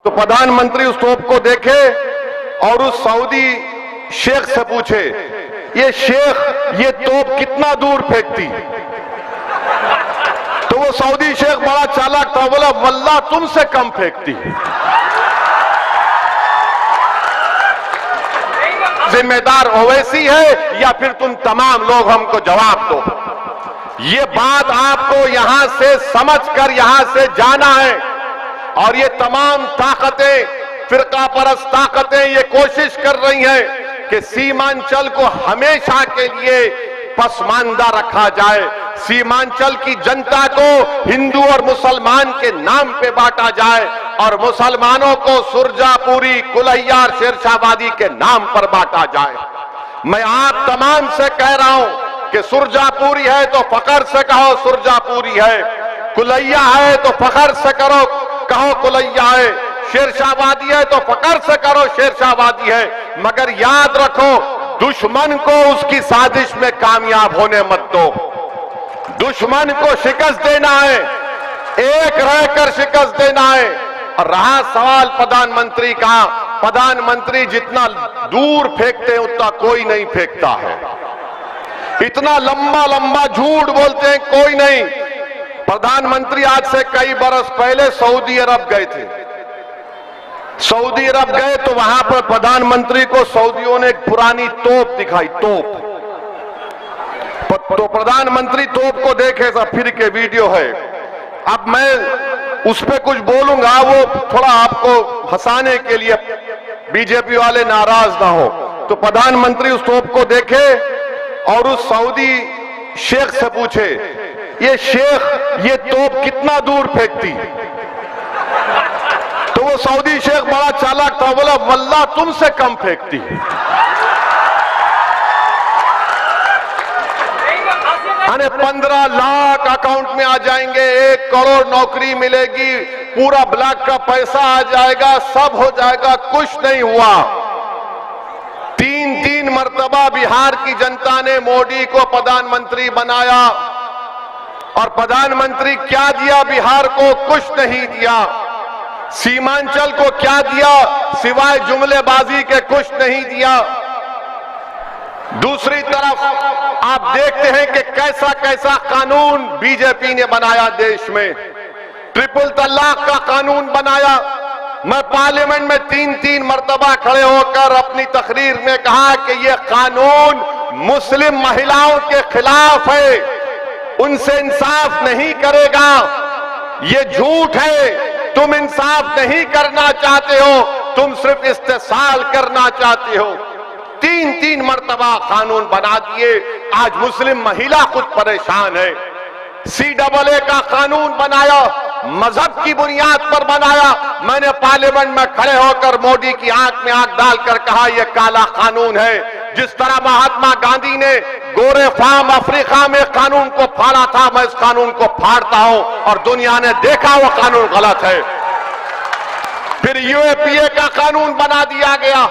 तो प्रधानमंत्री उस तोप को देखे और उस सऊदी शेख से पूछे, ये शेख ये तोप कितना दूर फेंकती? तो वो सऊदी शेख बड़ा चालाक था, बोला वल्लाह तुमसे कम फेंकती। जिम्मेदार ओवैसी है या फिर तुम तमाम लोग? हमको जवाब दो। ये बात आपको यहां से समझकर यहां से जाना है। और ये तमाम ताकतें, फिरका परस्त ताकतें ये कोशिश कर रही हैं कि सीमांचल को हमेशा के लिए पसमानदा रखा जाए, सीमांचल की जनता को हिंदू और मुसलमान के नाम पे बांटा जाए और मुसलमानों को सुरजापुरी, कुलैया, शेरशाहबादी के नाम पर बांटा जाए। मैं आप तमाम से कह रहा हूं कि सुरजापुरी है तो फखर से कहो सुरजापुरी है, कुलैया है तो फखर से कहो कुलैया है, शेरशाहबादी है तो फखर से करो शेरशाहबादी है। मगर याद रखो, दुश्मन को उसकी साजिश में कामयाब होने मत दो। दुश्मन को शिकस्त देना है, एक रहकर शिकस्त देना है। और रहा सवाल प्रधानमंत्री का, प्रधानमंत्री जितना दूर फेंकते हैं उतना कोई नहीं फेंकता है। इतना लंबा लंबा झूठ बोलते हैं कोई नहीं। प्रधानमंत्री आज से कई बरस पहले सऊदी अरब गए थे। सऊदी अरब गए तो वहां पर प्रधानमंत्री को सऊदियों ने एक पुरानी तोप दिखाई, तोप। तो प्रधानमंत्री तोप को देखे, सब फिर के वीडियो है। अब मैं उस पर कुछ बोलूंगा, वो थोड़ा आपको हंसाने के लिए, बीजेपी वाले नाराज ना हो। तो प्रधानमंत्री उस तोप को देखे और उस सऊदी शेख से पूछे, ये शेख ये तोप कितना दूर फेंकती? तो वो सऊदी शेख बड़ा चालाक था, बोला वल्लाह तुमसे कम फेंकती। यानी 15 लाख अकाउंट में आ जाएंगे, 1 करोड़ नौकरी मिलेगी, पूरा ब्लॉक का पैसा आ जाएगा, सब हो जाएगा। कुछ नहीं हुआ। 3 मर्तबा बिहार की जनता ने मोदी को प्रधानमंत्री बनाया और प्रधानमंत्री क्या दिया बिहार को? कुछ नहीं दिया। सीमांचल को क्या दिया? सिवाय जुमलेबाजी के कुछ नहीं दिया। दूसरी तरफ आप देखते हैं कि कैसा कैसा कानून बीजेपी ने बनाया देश में। ट्रिपल तलाक का कानून बनाया। मैं पार्लियामेंट में 3 मर्तबा खड़े होकर अपनी तकरीर में कहा कि यह कानून मुस्लिम महिलाओं के खिलाफ है, उनसे इंसाफ नहीं करेगा। ये झूठ है, तुम इंसाफ नहीं करना चाहते हो, तुम सिर्फ इस्तेसाल करना चाहते हो। 3 मर्तबा कानून बना दिए। आज मुस्लिम महिला खुद परेशान है। CAA का कानून बनाया, मजहब की बुनियाद पर बनाया। मैंने पार्लियामेंट में खड़े होकर मोदी की आंख में आंख डालकर कहा यह काला कानून है। जिस तरह महात्मा गांधी ने गोरे फार्म अफ्रीका में कानून को फाड़ा था, मैं इस कानून को फाड़ता हूं और दुनिया ने देखा वो कानून गलत है। फिर UAPA का कानून बना दिया गया,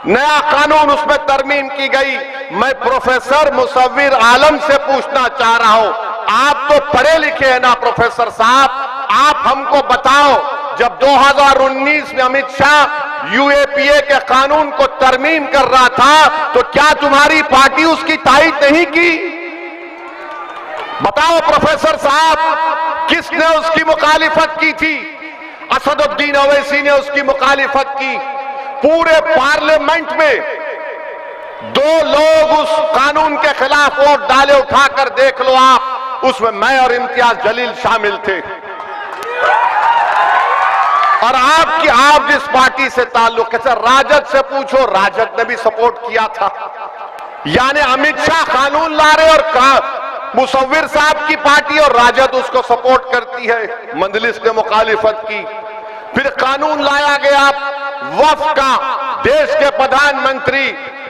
नया कानून उसमें तरमीम की गई। मैं प्रोफेसर मुसव्विर आलम से पूछना चाह रहा हूं, आप तो पढ़े लिखे हैं ना प्रोफेसर साहब, आप हमको बताओ, जब 2019 में अमित शाह UAPA के कानून को तरमीम कर रहा था तो क्या तुम्हारी पार्टी उसकी तायद नहीं की? बताओ प्रोफेसर साहब, किसने उसकी मुखालिफत की थी? असदुद्दीन ओवैसी ने उसकी मुखालिफत की। पूरे पार्लियामेंट में 2 लोग उस कानून के खिलाफ वोट डाले, उठाकर देख लो आप, उसमें मैं और इम्तियाज जलील शामिल थे। और आप जिस पार्टी से ताल्लुक है, सर राजद से पूछो, राजद ने भी सपोर्ट किया था। यानी अमित शाह कानून ला रहे और मुसव्विर साहब की पार्टी और राजद उसको सपोर्ट करती है। मंजलिस ने मुखालिफत की। फिर कानून लाया गया वक्फ का। देश के प्रधानमंत्री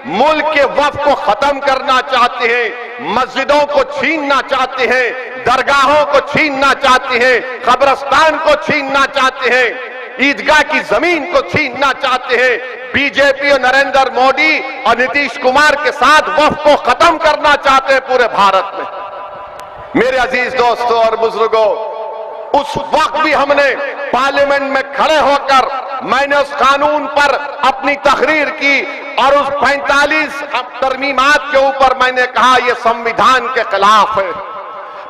मुल्क के वक्फ को खत्म करना चाहते हैं, मस्जिदों को छीनना चाहते हैं, दरगाहों को छीनना चाहते हैं, कब्रिस्तान को छीनना चाहते हैं, ईदगाह की जमीन को छीनना चाहते हैं। बीजेपी और नरेंद्र मोदी और नीतीश कुमार के साथ वक्फ को खत्म करना चाहते हैं पूरे भारत में। मेरे अजीज दोस्तों और बुजुर्गों, उस वक्त भी हमने पार्लियामेंट में खड़े होकर मैंने उस कानून पर अपनी तकरीर की और उस 45 तरमीमात के ऊपर मैंने कहा यह संविधान के खिलाफ है।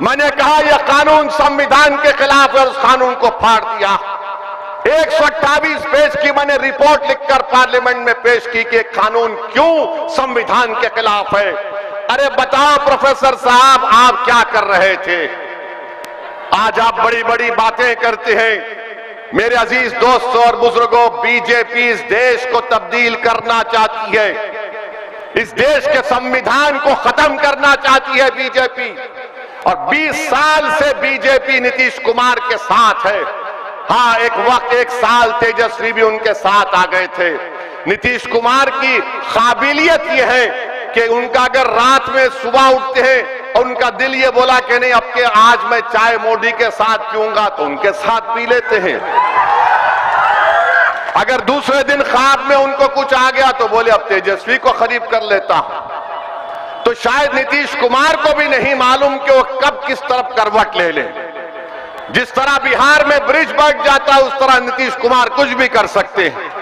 मैंने कहा यह कानून संविधान के खिलाफ है और उस कानून को फाड़ दिया। 128 पेज की मैंने रिपोर्ट लिखकर पार्लियामेंट में पेश की कि कानून क्यों संविधान के खिलाफ है। अरे बताओ प्रोफेसर साहब, आप क्या कर रहे थे? आज आप बड़ी बड़ी बातें करते हैं। मेरे अजीज दोस्तों और बुजुर्गों, बीजेपी इस देश को तब्दील करना चाहती है, इस देश के संविधान को खत्म करना चाहती है बीजेपी। और 20 साल से बीजेपी नीतीश कुमार के साथ है। हाँ, एक वक्त 1 साल तेजस्वी भी उनके साथ आ गए थे। नीतीश कुमार की काबिलियत यह है कि उनका अगर रात में सुबह उठते हैं और उनका दिल ये बोला कि नहीं अब के आज मैं चाय मोदी के साथ पीऊंगा, तो उनके साथ पी लेते हैं। अगर दूसरे दिन ख्वाब में उनको कुछ आ गया तो बोले अब तेजस्वी को खरीद कर लेता हूं। तो शायद नीतीश कुमार को भी नहीं मालूम कि वो कब किस तरफ करवट ले ले। जिस तरह बिहार में ब्रिज बैठ जाता है उस तरह नीतीश कुमार कुछ भी कर सकते हैं।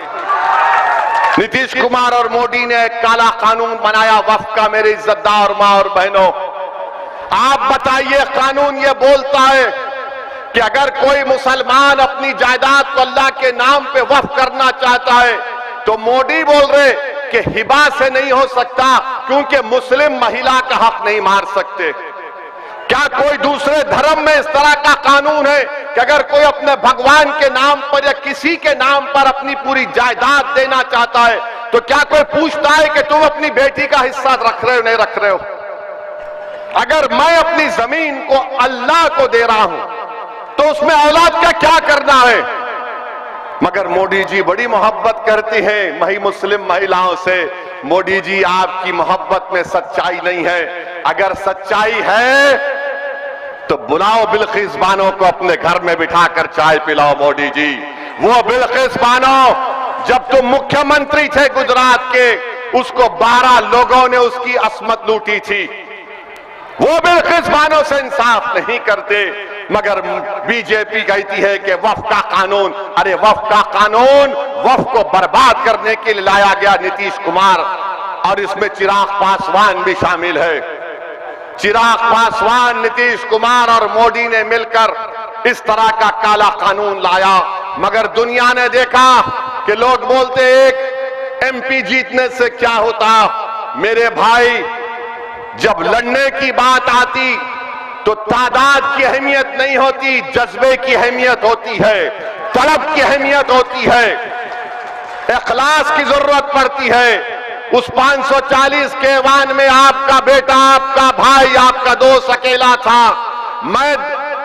नीतीश कुमार और मोदी ने एक काला कानून बनाया वक्फ का। मेरे इज्जतदार मां और बहनों, आप बताइए, कानून ये बोलता है कि अगर कोई मुसलमान अपनी जायदाद को अल्लाह के नाम पे वक्फ करना चाहता है तो मोदी बोल रहे कि हिबा से नहीं हो सकता क्योंकि मुस्लिम महिला का हक नहीं मार सकते। क्या कोई दूसरे धर्म में इस तरह का कानून है कि अगर कोई अपने भगवान के नाम पर या किसी के नाम पर अपनी पूरी जायदाद देना चाहता है तो क्या कोई पूछता है कि तुम अपनी बेटी का हिस्सा रख रहे हो नहीं रख रहे हो? अगर मैं अपनी जमीन को अल्लाह को दे रहा हूं तो उसमें औलाद का क्या करना है? मगर मोदी जी बड़ी मोहब्बत करती हैं मुस्लिम महिलाओं से। मोदी जी, आपकी मोहब्बत में सच्चाई नहीं है। अगर सच्चाई है तो बुलाओ बिल्किस बानो को अपने घर में बिठाकर चाय पिलाओ। मोदी जी, वो बिल्किस बानो जब तुम मुख्यमंत्री थे गुजरात के, उसको 12 लोगों ने उसकी असमत लूटी थी। वो बिल्किस बानो से इंसाफ नहीं करते। मगर बीजेपी कहती है कि वक्फ का कानून, अरे वक्फ का कानून वक्फ को बर्बाद करने के लिए लाया गया नीतीश कुमार, और इसमें चिराग पासवान भी शामिल है। चिराग पासवान, नीतीश कुमार और मोदी ने मिलकर इस तरह का काला कानून लाया। मगर दुनिया ने देखा कि लोग बोलते एक एमपी जीतने से क्या होता। मेरे भाई, जब लड़ने की बात आती तो तादाद की अहमियत नहीं होती, जज्बे की अहमियत होती है, तलब की अहमियत होती है, इखलास की जरूरत पड़ती है। उस 540 के वान में आपका बेटा, आपका भाई, आपका दोस्त अकेला था। मैं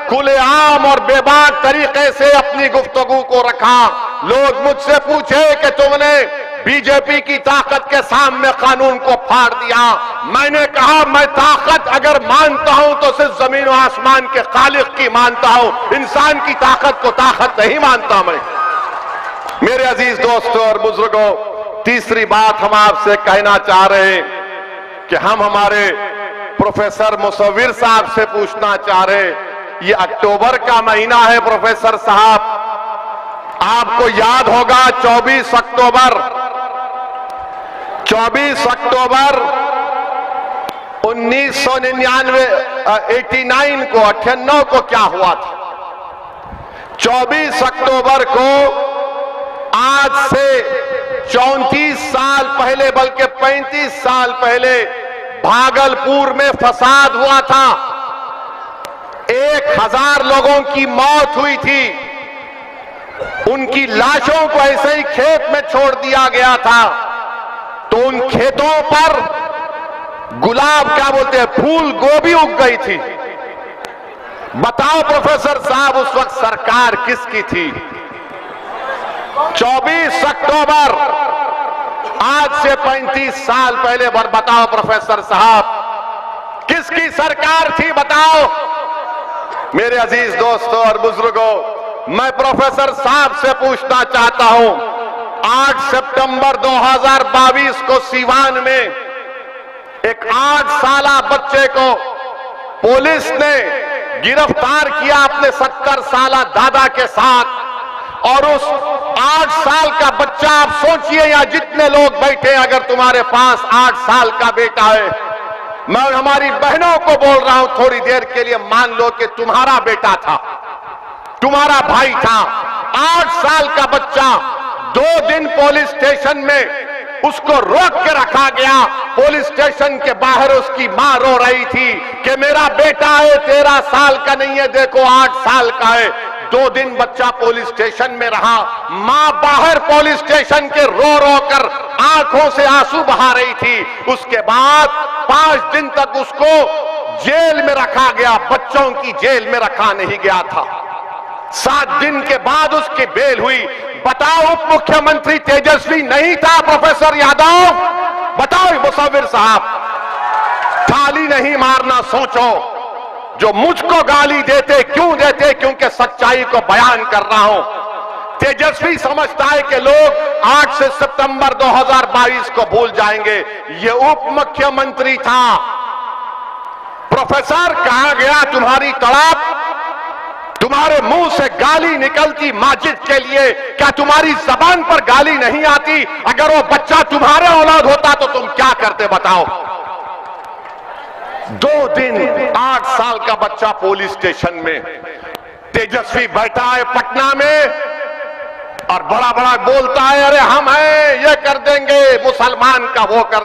खुलेआम और बेबाक तरीके से अपनी गुफ्तगू को रखा। लोग मुझसे पूछे कि तुमने बीजेपी की ताकत के सामने कानून को फाड़ दिया। मैंने कहा मैं ताकत अगर मानता हूं तो सिर्फ जमीन और आसमान के खालिक की मानता हूं, इंसान की ताकत को ताकत नहीं मानता मैं। मेरे अजीज दोस्तों और बुजुर्गों, तीसरी बात हम आपसे कहना चाह रहे हैं कि हम हमारे प्रोफेसर मुसव्विर साहब से पूछना चाह रहे हैं, ये अक्टूबर का महीना है प्रोफेसर साहब, आपको याद होगा 24 अक्टूबर 1999 89 को 98 को क्या हुआ था? 24 अक्टूबर को आज से 34 साल पहले, बल्कि 35 साल पहले भागलपुर में फसाद हुआ था। 1000 लोगों की मौत हुई थी। उनकी लाशों को ऐसे ही खेत में छोड़ दिया गया था। तो उन खेतों पर गुलाब, क्या बोलते हैं, फूल गोभी उग गई थी। बताओ प्रोफेसर साहब, उस वक्त सरकार किसकी थी? 24 अक्टूबर आज से 35 साल पहले, बताओ प्रोफेसर साहब किसकी सरकार थी? बताओ मेरे अजीज दोस्तों और बुजुर्गों, मैं प्रोफेसर साहब से पूछना चाहता हूं, 8 सितंबर 2022 को सीवान में एक 8 साला बच्चे को पुलिस ने गिरफ्तार किया अपने 70 साल दादा के साथ, और उस 8 साल का बच्चा, आप सोचिए यहां जितने लोग बैठे, अगर तुम्हारे पास 8 साल का बेटा है, मैं हमारी बहनों को बोल रहा हूं थोड़ी देर के लिए मान लो कि तुम्हारा बेटा था, तुम्हारा भाई था, 8 साल का बच्चा, 2 दिन पुलिस स्टेशन में उसको रोक के रखा गया। पुलिस स्टेशन के बाहर उसकी मां रो रही थी कि मेरा बेटा है, 13 साल का नहीं है, देखो 8 साल का है। 2 दिन बच्चा पुलिस स्टेशन में रहा, मां बाहर पुलिस स्टेशन के रो रो कर आंखों से आंसू बहा रही थी। उसके बाद 5 दिन तक उसको जेल में रखा गया, बच्चों की जेल में रखा नहीं गया था। 7 दिन के बाद उसकी बेल हुई। बताओ, उप मुख्यमंत्री तेजस्वी नहीं था प्रोफेसर यादव? बताओ मुसव्विर साहब, ताली नहीं मारना, सोचो। जो मुझको गाली देते क्यों देते? क्योंकि सच्चाई को बयान कर रहा हूं। तेजस्वी समझता है कि लोग 8 से सितंबर 2022 को भूल जाएंगे। ये उप मुख्यमंत्री था। प्रोफेसर, कहां गया तुम्हारी तड़प? तुम्हारे मुंह से गाली निकलती माजिद के लिए, क्या तुम्हारी जबान पर गाली नहीं आती? अगर वो बच्चा तुम्हारे औलाद होता तो तुम क्या करते बताओ? 2 दिन 8 साल का बच्चा पुलिस स्टेशन में, तेजस्वी बैठा है पटना में और बड़ा बड़ा बोलता है, अरे हम हैं, ये कर देंगे, मुसलमान का वो कर